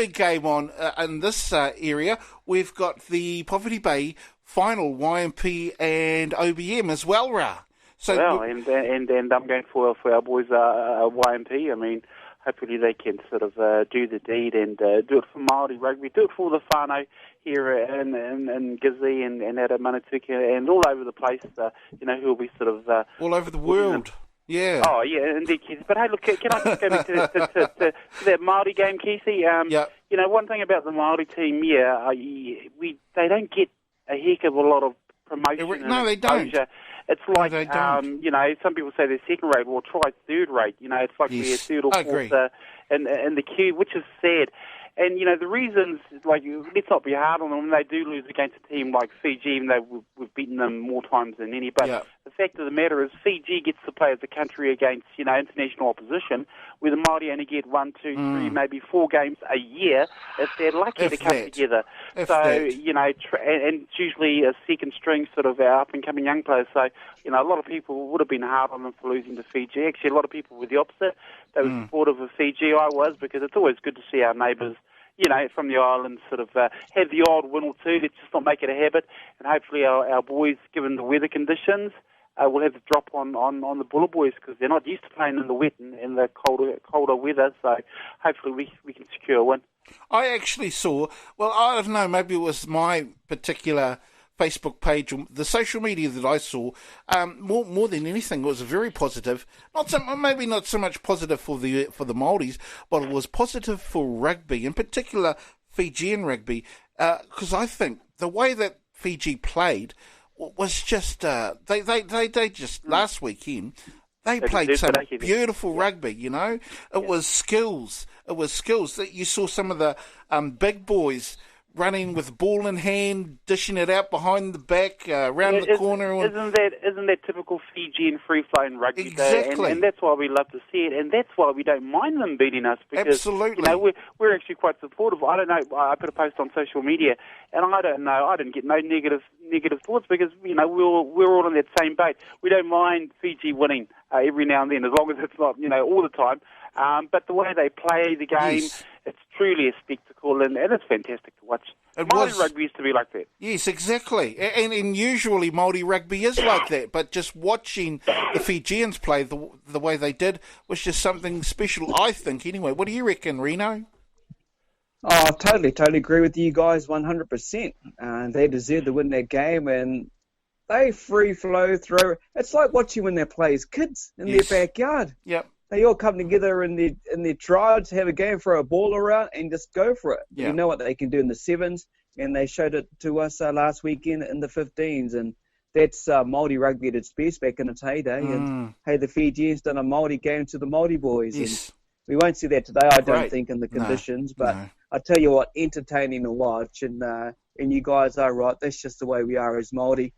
big game on in this area. We've got the Poverty Bay final, YMP and OBM as well, Ra. So and I'm going for our boys YMP. I mean, hopefully they can sort of do the deed and do it for Maori rugby, do it for the whānau here in Gizzy and out of Manatuka and all over the place, who will be sort of... all over the world. Yeah. Oh, yeah, indeed, Keith. But hey, look, can I just go back to that Māori game, Keithy? One thing about the Māori team, they don't get a heck of a lot of promotion. No, they don't. It's like, some people say they're second rate, or try third rate. It's like they're third or fourth in the queue, which is sad. And, the reasons, let's not be hard on them when they do lose against a team like Fiji, even though we've beaten them more times than any. But the fact of the matter is Fiji gets to play as a country against, international opposition, where the Māori only get 1, 2, 3, maybe 4 games a year if they're lucky to come together. And it's usually a second string sort of up-and-coming young players. So, a lot of people would have been hard on them for losing to Fiji. Actually, a lot of people were the opposite. They were supportive of Fiji. I was, because it's always good to see our neighbours from the island sort of have the odd win or two. Let's just not make it a habit. And hopefully our boys, given the weather conditions, will have the drop on the Buller boys, because they're not used to playing in the wet and the colder weather. So hopefully we can secure a win. I actually saw, I don't know, maybe it was my particular Facebook page, or the social media that I saw, more than anything, it was very positive. Maybe not so much positive for the Māoris, but it was positive for rugby, in particular Fijian rugby, because I think the way that Fiji played was just they just last weekend they played some beautiful rugby. It was skills. It was skills that you saw some of the big boys running with ball in hand, dishing it out behind the back, round the corner. Isn't that typical Fijian free-flowing rugby? Exactly. And that's why we love to see it, and that's why we don't mind them beating us, because absolutely. We're actually quite supportive. I don't know, I put a post on social media, and I don't know, I didn't get no negative thoughts, because we're all on that same boat. We don't mind Fiji winning every now and then, as long as it's not all the time. But the way they play the game, it's truly a spectacle, and it's fantastic to watch. Māori rugby used to be like that. Yes, exactly. And usually Māori rugby is like that, but just watching the Fijians play the way they did was just something special, I think, anyway. What do you reckon, Rino? Oh, totally agree with you guys 100%. They deserve to win that game, and they free flow through. It's like watching when they play as kids in their backyard. Yep. They all come together in their tribes, have a game, throw a ball around, and just go for it. Yeah. You know what they can do in the sevens, and they showed it to us last weekend in the 15s, and that's Māori rugby at its best back in its heyday. And hey, the Fijians done a Māori game to the Māori boys. Yes. And we won't see that today, I don't think, in the conditions. But I tell you what, entertaining to watch, and you guys are right. That's just the way we are as Māori.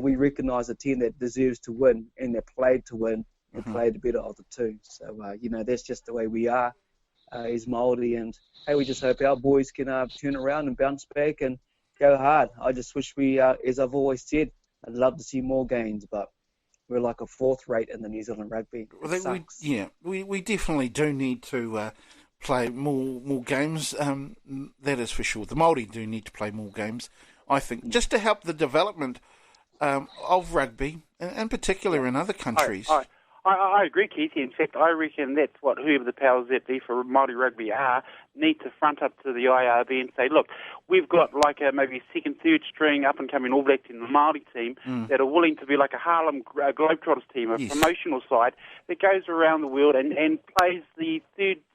We recognise a team that deserves to win, and that played to win. And played the better of the two. So, that's just the way we are as Māori. And, hey, we just hope our boys can turn around and bounce back and go hard. I just wish we, as I've always said, I'd love to see more games, but we're like a fourth rate in the New Zealand rugby. We definitely do need to play more games. That is for sure. The Māori do need to play more games, I think, just to help the development of rugby, in particular in other countries. I agree, Keith. In fact, I reckon that's what whoever the powers that be for Māori rugby need to front up to the IRB and say, look, we've got like maybe second, third string up-and-coming All Blacks in the Māori team that are willing to be like a Harlem Globetrotters team, a promotional side that goes around the world and plays the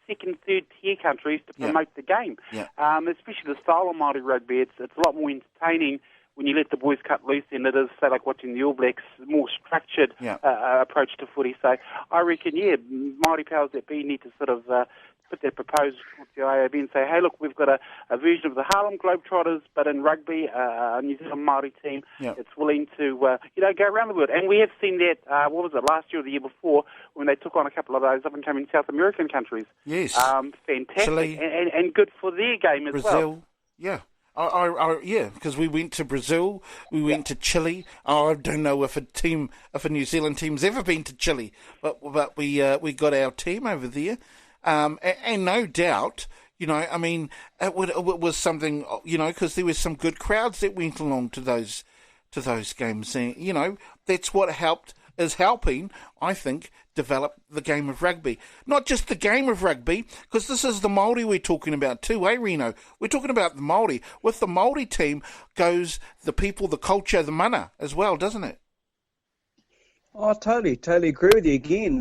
second, third-tier countries to promote the game. Especially the style of Māori rugby, it's a lot more entertaining when you let the boys cut loose than it is, say, like watching the All Blacks, more structured approach to footy. So I reckon, Māori powers that be need to sort of put their proposal to the IOB and say, hey, look, we've got a version of the Harlem Globetrotters, but in rugby, a New Zealand Māori team that's willing to, go around the world. And we have seen that, last year or the year before, when they took on a couple of those up-and-coming South American countries. Yes. Fantastic. Chile. And good for their game as well. Brazil, because we went to Brazil, we went to Chile. I don't know if a New Zealand team's ever been to Chile, but we got our team over there, and no doubt, You know, I mean, it was something, you know, because there was some good crowds that went along to those games. And, you know, that's what is helping, I think, develop the game of rugby. Not just the game of rugby, because this is the Māori we're talking about too, Rino? We're talking about the Māori. With the Māori team goes the people, the culture, the mana as well, doesn't it? Oh, totally agree with you again.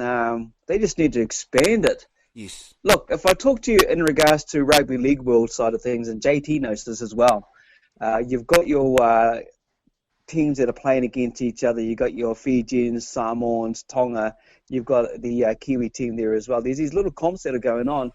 They just need to expand it. Yes. Look, if I talk to you in regards to Rugby League World side of things, and JT knows this as well, you've got your teams that are playing against each other. You've got your Fijians, Samoans, Tonga. You've got the Kiwi team there as well. There's these little comps that are going on.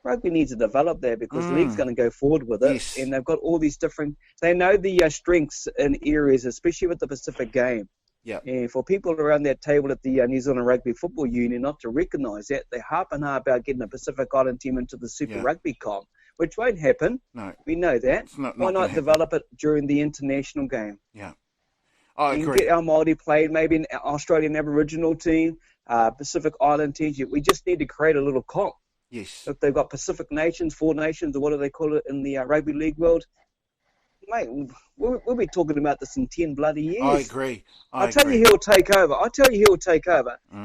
Rugby needs to develop there because the league's going to go forward with it. Yes. And they've got all these different... They know the strengths in areas, especially with the Pacific game. Yeah. And for people around that table at the New Zealand Rugby Football Union not to recognise that, they harp and harp about getting a Pacific Island team into the Super Rugby comp, which won't happen. No. We know that. Why not develop it during the international game? Yeah. I agree. And get our Māori played, maybe an Australian Aboriginal team, Pacific Island teams. We just need to create a little comp. Yes. If they've got Pacific nations, 4 nations, or what do they call it in the Rugby League world, mate, we'll be talking about this in 10 bloody years. I agree. I'll tell you who'll take over.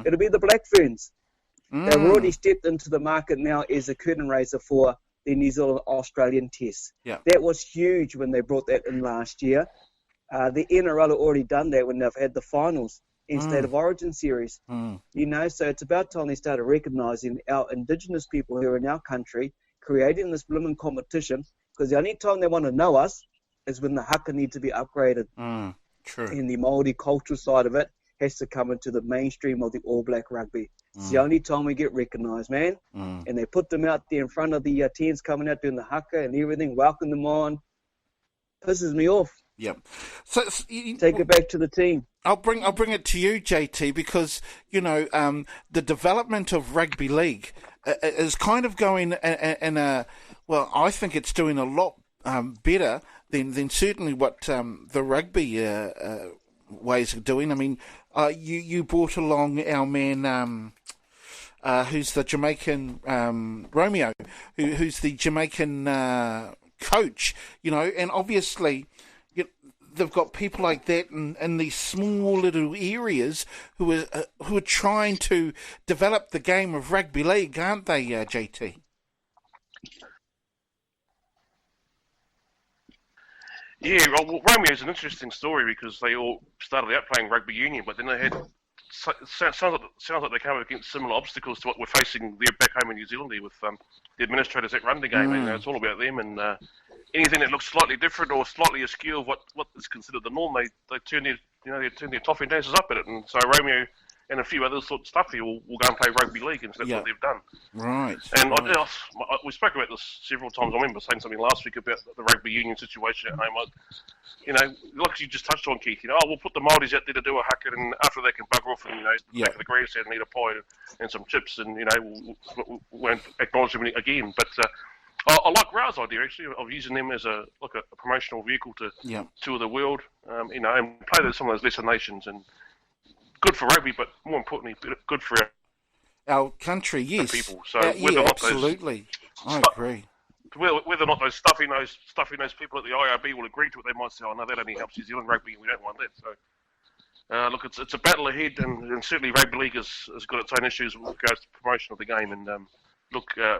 It'll be the Black Ferns. They've already stepped into the market now as a curtain raiser for the New Zealand Australian Test. Yeah. That was huge when they brought that in last year. The NRL have already done that when they've had the finals in State of Origin series. You know, so it's about time they started recognising our Indigenous people who are in our country, creating this blooming competition, because the only time they want to know us is when the haka need to be upgraded. True. And the Māori cultural side of it has to come into the mainstream of the All Black rugby. It's the only time we get recognised, man. And they put them out there in front of the tents coming out doing the haka and everything, welcome them on. Pisses me off. Yep. So take it back to the team. I'll bring it to you, JT, because you know the development of rugby league is kind of going in a well. I think it's doing a lot better than certainly what the rugby ways of doing. I mean, you brought along our man. Who's the Jamaican Romeo? Who's the Jamaican coach? You know, and obviously. They've got people like that in these small little areas who are trying to develop the game of rugby league, aren't they, JT? Yeah, well, Romeo's an interesting story because they all started out playing rugby union, but then they had sounds like they came up against similar obstacles to what we're facing there back home in New Zealand here with the administrators that run the game. And, it's all about them and. Anything that looks slightly different or slightly askew of what is considered the norm, they turn their toffee dances up at it, and so Romeo and a few other sort of stuff here will go and play rugby league, and so that's what they've done. Right. And we spoke about this several times. I remember saying something last week about the rugby union situation at home. Like you just touched on, Keith. We'll put the Māoris out there to do a haka, and after they can bugger off and back to the grandstand and eat a pie and some chips, and we won't acknowledge them again, but. I like Rao's idea actually of using them as a promotional vehicle to tour the world, and play with some of those lesser nations, and good for rugby, but more importantly, good for our country. Yes, people. So absolutely, I agree. Whether or not those stuffy nosed people at the IRB will agree to it, they might say, "Oh no, that only helps New Zealand rugby, and we don't want that." So, look, it's a battle ahead, and certainly rugby league has got its own issues with regards to promotion of the game, and. Look, I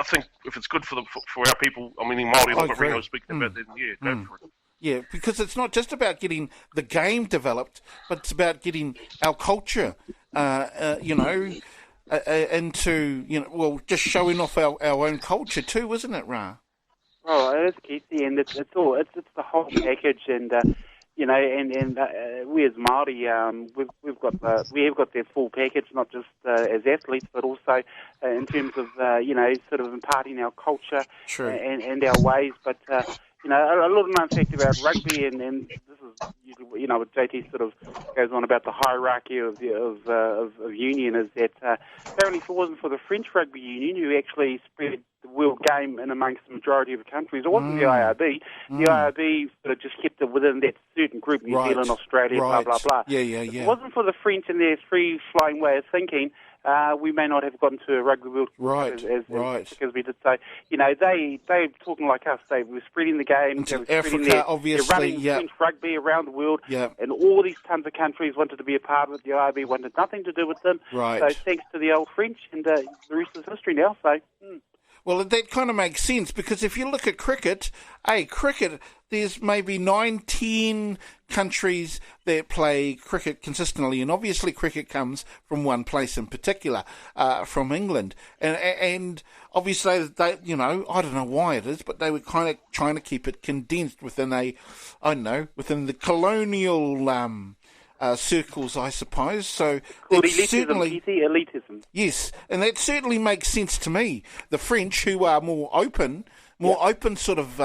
think if it's good for our people, I mean, in Māori, like what Rino was speaking about, then go for it. Yeah, because it's not just about getting the game developed, but it's about getting our culture, into, just showing off our own culture too, isn't it, Ra? Oh, it is, Keith, and it's the whole package, and we as Māori, we have got their full package, not just as athletes, but also in terms of sort of imparting our culture and our ways. But a little known fact about rugby, and this is usually what JT sort of goes on about the hierarchy of union, is that apparently if it wasn't for the French rugby union, who actually spread the world game in amongst the majority of the countries, it wasn't the IRB. The IRB sort of just kept it within that certain group, New Zealand, Australia, blah, blah, blah. Yeah. If it wasn't for the French and their free-flowing way of thinking, we may not have gotten to a Rugby World Cup as we did. So, they're talking like us. They were spreading the game. Into Africa, obviously, they're running French rugby around the world. And all these tons of countries wanted to be a part of it. The IRB wanted nothing to do with them. Right. So thanks to the old French, and the rest is history now. So. Well, that kind of makes sense, because if you look at cricket, there's maybe 19 countries that play cricket consistently, and obviously cricket comes from one place in particular, from England. And obviously, they, I don't know why it is, but they were kind of trying to keep it condensed within within the colonial circles, I suppose. So elitism. Yes, and that certainly makes sense to me. The French, who are more open sort of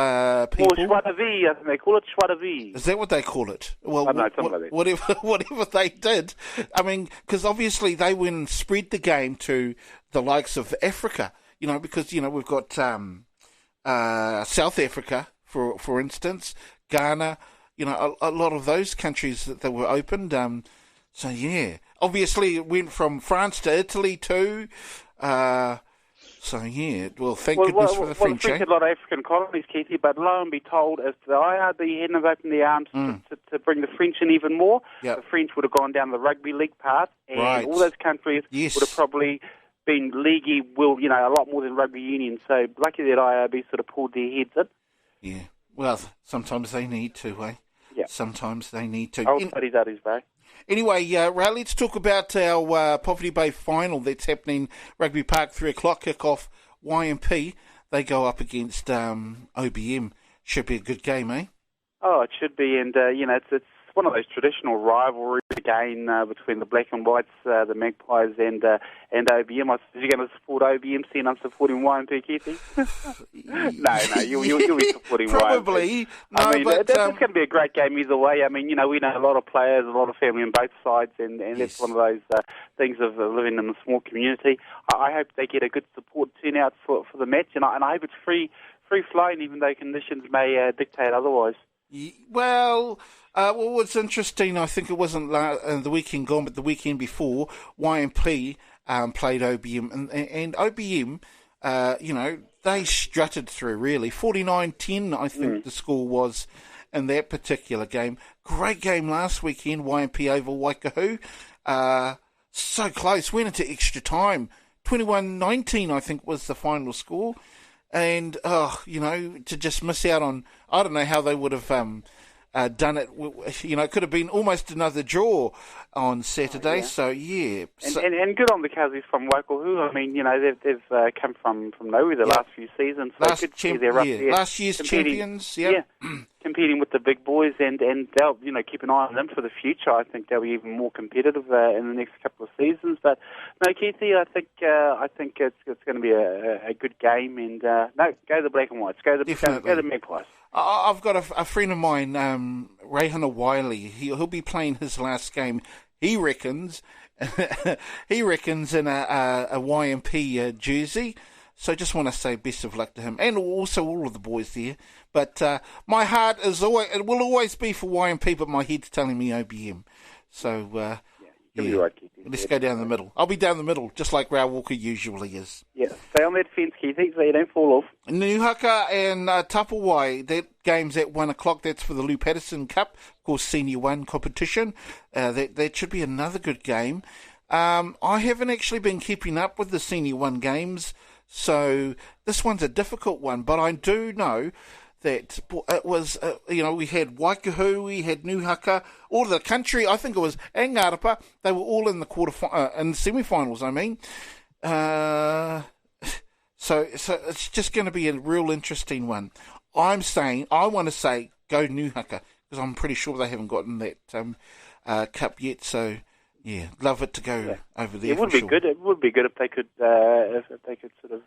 people. More joie de vie, I think they call it joie de vie. Is that what they call it? Well, whatever they did. I mean, because obviously they went and spread the game to the likes of Africa. Because we've got South Africa, for instance, Ghana. A lot of those countries that were opened. Obviously it went from France to Italy too. Well, thank goodness for the French. Well, a lot of African colonies, Keithy, but lo and be told, if the IRB hadn't have opened their arms to bring the French in even more, the French would have gone down the rugby league path, and all those countries would have probably been leaguey, a lot more than rugby union. So lucky that IRB sort of pulled their heads in. Yeah, well, sometimes they need to, eh? Yeah. Sometimes they need to. Bro. Anyway, Ray, let's talk about our Poverty Bay final that's happening Rugby Park, 3 o'clock kickoff. YMP, they go up against OBM. Should be a good game, eh? Oh, it should be, and it's one of those traditional rivalries again between the Black and Whites, the Magpies, and OBM. I suppose you're going to support OBM, seeing I'm supporting YMP, Keithy? No, you'll be supporting Probably. YMP. It's going to be a great game either way. I mean, we know a lot of players, a lot of family on both sides, and that's one of those things of living in a small community. I hope they get a good support turnout for the match, and I hope it's free flowing, even though conditions may dictate otherwise. Well, what's interesting, I think it wasn't the weekend gone, but the weekend before, YMP played OBM, and OBM, they strutted through, really. 49-10, I think the score was in that particular game. Great game last weekend, YMP over Waikahu. So close, went into extra time. 21-19, I think, was the final score. And, to just miss out on, I don't know how they would have done it. It could have been almost another draw on Saturday. So, yeah. And good on the Cousins from Waikahu. I mean, they've come from nowhere the last few seasons. So last year's champions. Yeah. Competing with the big boys, and they'll keep an eye on them for the future. I think they'll be even more competitive in the next couple of seasons. But no, Keithy, I think it's going to be a good game. And go the Black and Whites, go the Magpies. I've got a friend of mine, Reihana Wiley. He'll be playing his last game. He reckons in a YMP jersey. So just want to say best of luck to him, and also all of the boys there. But my heart will always be for YMP, but my head's telling me OBM. So you'll be right, Keithy. Let's go down the middle. I'll be down the middle, just like Rao Walker usually is. Yeah, stay on that fence, Keithy, so you don't fall off. Nuhaka and Tapawai, that game's at 1 o'clock. That's for the Lou Patterson Cup, of course, Senior 1 competition. That should be another good game. I haven't actually been keeping up with the Senior 1 games, so this one's a difficult one, but I do know that it was, we had Waikahu, we had Nuhaka, all of the country, I think it was Angarapa, they were all in the in the semi-finals, I mean. So it's just going to be a real interesting one. I want to say go Nuhaka, because I'm pretty sure they haven't gotten that cup yet, so yeah, love it to go over there. It would be good. It would be good if they could, sort of,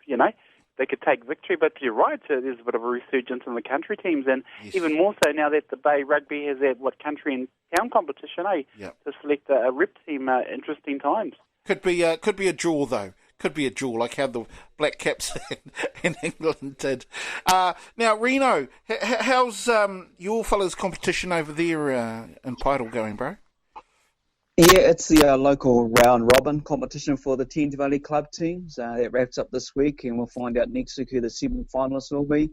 they could take victory. But you're right, there's a bit of a resurgence in the country teams, and even more so now that the Bay Rugby has that country and town competition, to select a rep team. Interesting times. Could be a draw though. Could be a draw, like how the Black Caps in England did. Now, Reno, how's your fellas' competition over there in Pidal going, bro? Yeah, it's the local round robin competition for the Thames Valley club teams. It wraps up this week, and we'll find out next week who the semi-finalists will be.